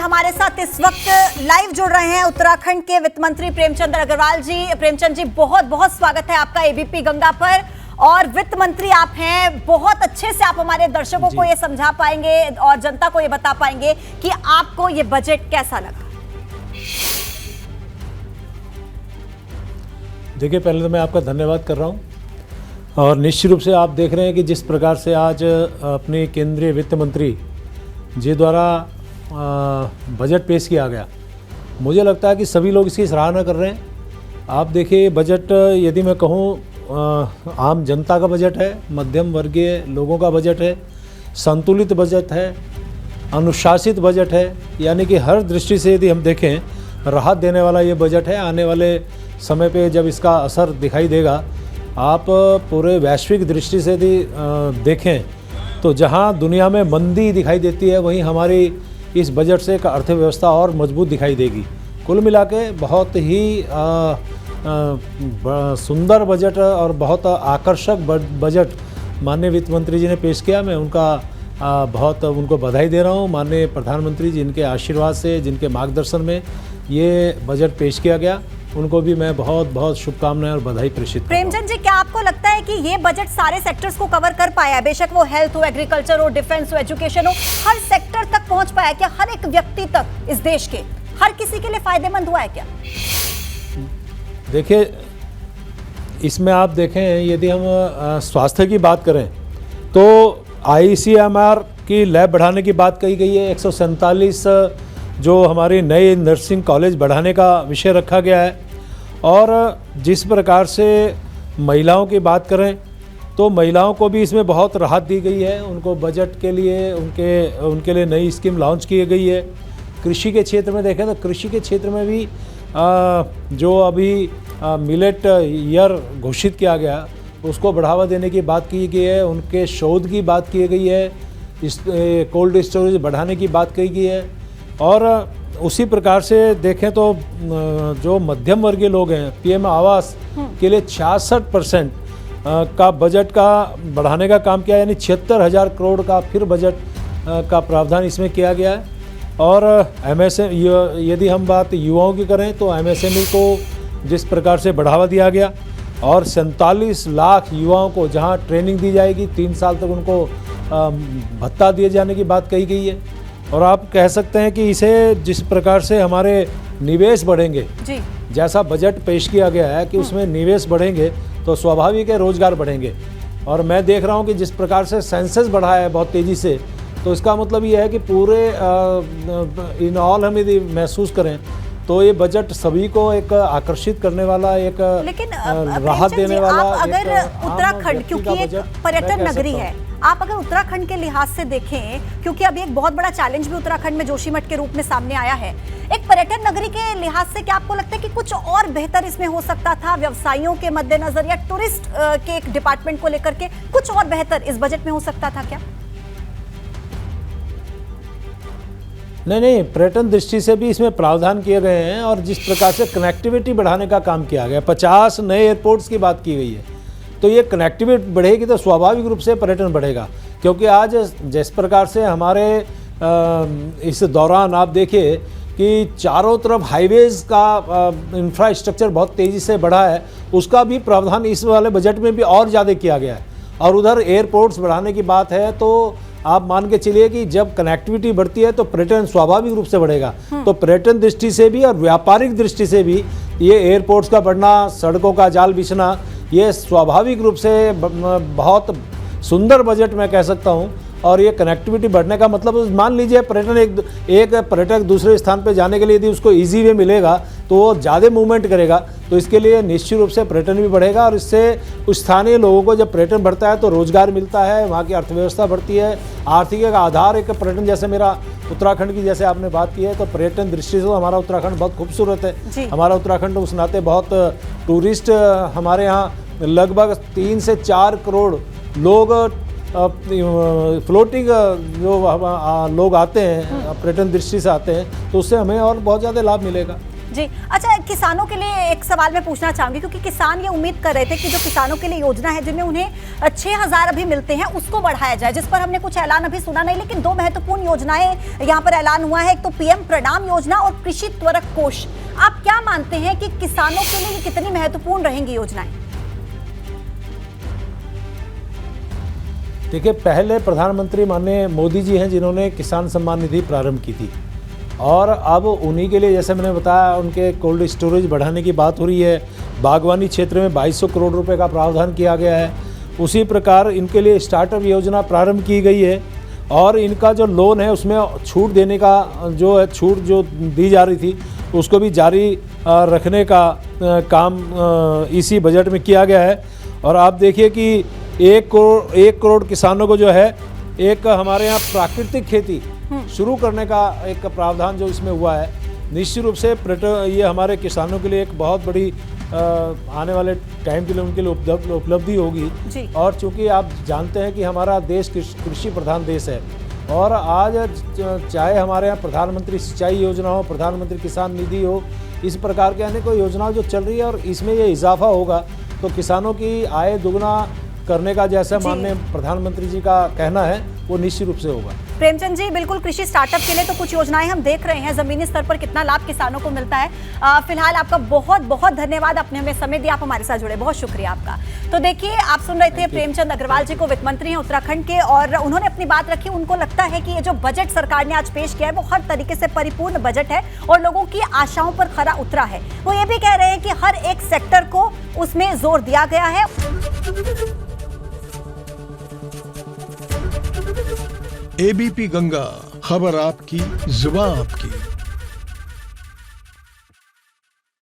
हमारे साथ इस वक्त लाइव जुड़ रहे हैं उत्तराखंड के वित्त मंत्री प्रेमचंद अग्रवाल जी। प्रेमचंद जी, बहुत बहुत स्वागत है आपका एबीपी गंगा पर। और वित्त मंत्री आप हैं, बहुत अच्छे से आप हमारे दर्शकों को ये समझा पाएंगे और जनता को ये बता पाएंगे कि आपको ये बजट कैसा लगा। देखिए, पहले तो मैं आपका धन्यवाद कर रहा हूँ और निश्चित रूप से आप देख रहे हैं कि जिस प्रकार से आज अपने केंद्रीय वित्त मंत्री जी द्वारा बजट पेश किया गया, मुझे लगता है कि सभी लोग इसकी सराहना कर रहे हैं। आप देखिए, बजट यदि मैं कहूँ आम जनता का बजट है, मध्यम वर्गीय लोगों का बजट है, संतुलित बजट है, अनुशासित बजट है, यानी कि हर दृष्टि से यदि हम देखें राहत देने वाला ये बजट है। आने वाले समय पे जब इसका असर दिखाई देगा, आप पूरे वैश्विक दृष्टि से यदि देखें तो जहां दुनिया में मंदी दिखाई देती है, वहीं हमारी इस बजट से एक अर्थव्यवस्था और मजबूत दिखाई देगी। कुल मिला के बहुत ही सुंदर बजट और बहुत आकर्षक बजट माननीय वित्त मंत्री जी ने पेश किया। मैं उनका बहुत उनको बधाई दे रहा हूँ। माननीय प्रधानमंत्री जिनके आशीर्वाद से, जिनके मार्गदर्शन में ये बजट पेश किया गया, उनको भी मैं बहुत बहुत शुभकामनाएं और बधाई प्रेषित करता हूं। प्रेमचंद जी, क्या आपको लगता है कि ये बजट सारे सेक्टर्स को कवर कर पाया है? बेशक वो हेल्थ हो, एग्रीकल्चर हो, डिफेंस हो, एजुकेशन हो, हर सेक्टर तक पहुंच पाया क्या? हर एक व्यक्ति तक, इस देश के हर किसी के लिए फायदेमंद हुआ है क्या? देखिए, इसमें आप देखें, यदि हम स्वास्थ्य की बात करें तो ICMR की लैब बढ़ाने की बात कही गई है। 147 जो हमारे नए नर्सिंग कॉलेज बढ़ाने का विषय रखा गया है। और जिस प्रकार से महिलाओं की बात करें तो महिलाओं को भी इसमें बहुत राहत दी गई है। उनको बजट के लिए उनके लिए नई स्कीम लॉन्च की गई है। कृषि के क्षेत्र में देखें तो कृषि के क्षेत्र में भी जो अभी मिलेट ईयर घोषित किया गया, उसको बढ़ावा देने की बात की गई है। उनके शोध की बात की गई है, इस कोल्ड स्टोरेज बढ़ाने की बात कही गई है। और उसी प्रकार से देखें तो जो मध्यम वर्गीय लोग हैं, PM आवास के लिए 66% का बजट का बढ़ाने का काम किया, यानी 76,000 करोड़ का फिर बजट का प्रावधान इसमें किया गया है। और MSME, यदि हम बात युवाओं की करें तो MSME को जिस प्रकार से बढ़ावा दिया गया और 47 लाख युवाओं को जहां ट्रेनिंग दी जाएगी, 3 साल तक उनको भत्ता दिए जाने की बात कही गई है। और आप कह सकते हैं कि इसे जिस प्रकार से हमारे निवेश बढ़ेंगे जी, जैसा बजट पेश किया गया है कि उसमें निवेश बढ़ेंगे तो स्वाभाविक है रोजगार बढ़ेंगे। और मैं देख रहा हूं कि जिस प्रकार से सेंसस बढ़ा है बहुत तेज़ी से, तो इसका मतलब ये है कि पूरे इन ऑल हम यदि महसूस करें तो ये बजट सभी को एक आकर्षित करने वाला, एक राहत देने वाला। अगर उत्तराखंड, क्योंकि एक पर्यटन नगरी है, आप अगर उत्तराखंड के लिहाज से देखें, क्योंकि अभी एक बहुत बड़ा चैलेंज भी उत्तराखंड में जोशीमठ के रूप में सामने आया है, एक पर्यटन नगरी के लिहाज से क्या आपको लगता है कि कुछ और बेहतर इसमें हो सकता था? व्यवसायियों के मद्देनजर या टूरिस्ट के एक डिपार्टमेंट को लेकर के कुछ और बेहतर इस बजट में हो सकता था क्या? नहीं, पर्यटन दृष्टि से भी इसमें प्रावधान किए गए हैं। और जिस प्रकार से कनेक्टिविटी बढ़ाने का काम किया गया, 50 नए एयरपोर्ट्स की बात की गई है, तो ये कनेक्टिविटी बढ़ेगी तो स्वाभाविक रूप से पर्यटन बढ़ेगा। क्योंकि आज जिस प्रकार से हमारे इस दौरान आप देखिए कि चारों तरफ हाईवेज़ का इंफ्रास्ट्रक्चर बहुत तेज़ी से बढ़ा है, उसका भी प्रावधान इस वाले बजट में भी और ज़्यादा किया गया है। और उधर एयरपोर्ट्स बढ़ाने की बात है तो आप मान के चलिए कि जब कनेक्टिविटी बढ़ती है तो पर्यटन स्वाभाविक रूप से बढ़ेगा। तो पर्यटन दृष्टि से भी और व्यापारिक दृष्टि से भी ये एयरपोर्ट्स का बढ़ना, सड़कों का जाल बिछना, ये स्वाभाविक रूप से बहुत सुंदर बजट मैं कह सकता हूँ। और ये कनेक्टिविटी बढ़ने का मतलब, मान लीजिए पर्यटन एक पर्यटक दूसरे स्थान पर जाने के लिए यदि उसको ईजी वे मिलेगा तो वो ज़्यादा मूवमेंट करेगा, तो इसके लिए निश्चित रूप से पर्यटन भी बढ़ेगा। और इससे उस स्थानीय लोगों को जब पर्यटन बढ़ता है तो रोजगार मिलता है, वहाँ की अर्थव्यवस्था बढ़ती है। आर्थिक का आधार एक पर्यटन, जैसे मेरा उत्तराखंड की जैसे आपने बात की है, तो पर्यटन दृष्टि से तो हमारा उत्तराखंड बहुत खूबसूरत है। हमारा उत्तराखंड उस नाते बहुत टूरिस्ट, हमारे यहाँ लगभग 3 से 4 करोड़ लोग फ्लोटिंग जो लोग आते हैं, पर्यटन दृष्टि से आते हैं, तो उससे हमें और बहुत ज़्यादा लाभ मिलेगा। जी। अच्छा, किसानों के लिए एक सवाल मैं पूछना चाहूंगी, क्योंकि किसान ये उम्मीद कर रहे थे कि जो किसानों के लिए योजना है जिनमें उन्हें 6,000 अभी मिलते हैं उसको बढ़ाया जाए, जिस पर हमने कुछ ऐलान अभी सुना नहीं। लेकिन दो महत्वपूर्ण योजनाएं यहाँ पर ऐलान हुआ है, एक तो पीएम प्रणाम योजना और कृषि त्वरक कोष। आप क्या मानते हैं कि किसानों के लिए कितनी महत्वपूर्ण रहेंगी योजनाएं? देखिए, पहले प्रधानमंत्री माननीय मोदी जी हैं जिन्होंने किसान सम्मान निधि प्रारंभ की थी, और अब उन्हीं के लिए, जैसे मैंने बताया, उनके कोल्ड स्टोरेज बढ़ाने की बात हो रही है। बागवानी क्षेत्र में 2200 करोड़ रुपए का प्रावधान किया गया है। उसी प्रकार इनके लिए स्टार्टअप योजना प्रारंभ की गई है, और इनका जो लोन है उसमें छूट देने का जो है, छूट जो दी जा रही थी उसको भी जारी रखने का काम इसी बजट में किया गया है। और आप देखिए कि 1 करोड़ किसानों को जो है एक हमारे यहाँ प्राकृतिक खेती शुरू करने का एक प्रावधान जो इसमें हुआ है, निश्चित रूप से ये हमारे किसानों के लिए एक बहुत बड़ी आने वाले टाइम के लिए उनके लिए उपलब्धि होगी। और चूंकि आप जानते हैं कि हमारा देश कृषि प्रधान देश है, और आज चाहे हमारे यहाँ प्रधानमंत्री सिंचाई योजना हो, प्रधानमंत्री किसान निधि हो, इस प्रकार के अनेक योजनाएं जो चल रही है, और इसमें ये इजाफा होगा तो किसानों की आय दुगना करने का, जैसा माननीय प्रधानमंत्री जी का कहना है, वो निश्चित रूप से होगा। प्रेमचंद जी, बिल्कुल कृषि स्टार्टअप के लिए तो कुछ योजनाएं हम देख रहे हैं, जमीनी स्तर पर कितना लाभ किसानों को मिलता है। फिलहाल आपका बहुत बहुत धन्यवाद, आपने हमें समय दिया, आप हमारे साथ जुड़े, बहुत शुक्रिया आपका। तो देखिए, आप सुन रहे थे प्रेमचंद अग्रवाल जी को, वित्त मंत्री हैं उत्तराखंड के, और उन्होंने अपनी बात रखी। उनको लगता है कि ये जो बजट सरकार ने आज पेश किया है वो हर तरीके से परिपूर्ण बजट है और लोगों की आशाओं पर खरा उतरा है। वो ये भी कह रहे हैं कि हर एक सेक्टर को उसमें जोर दिया गया है। एबीपी गंगा, खबर आपकी, जुबान आपकी।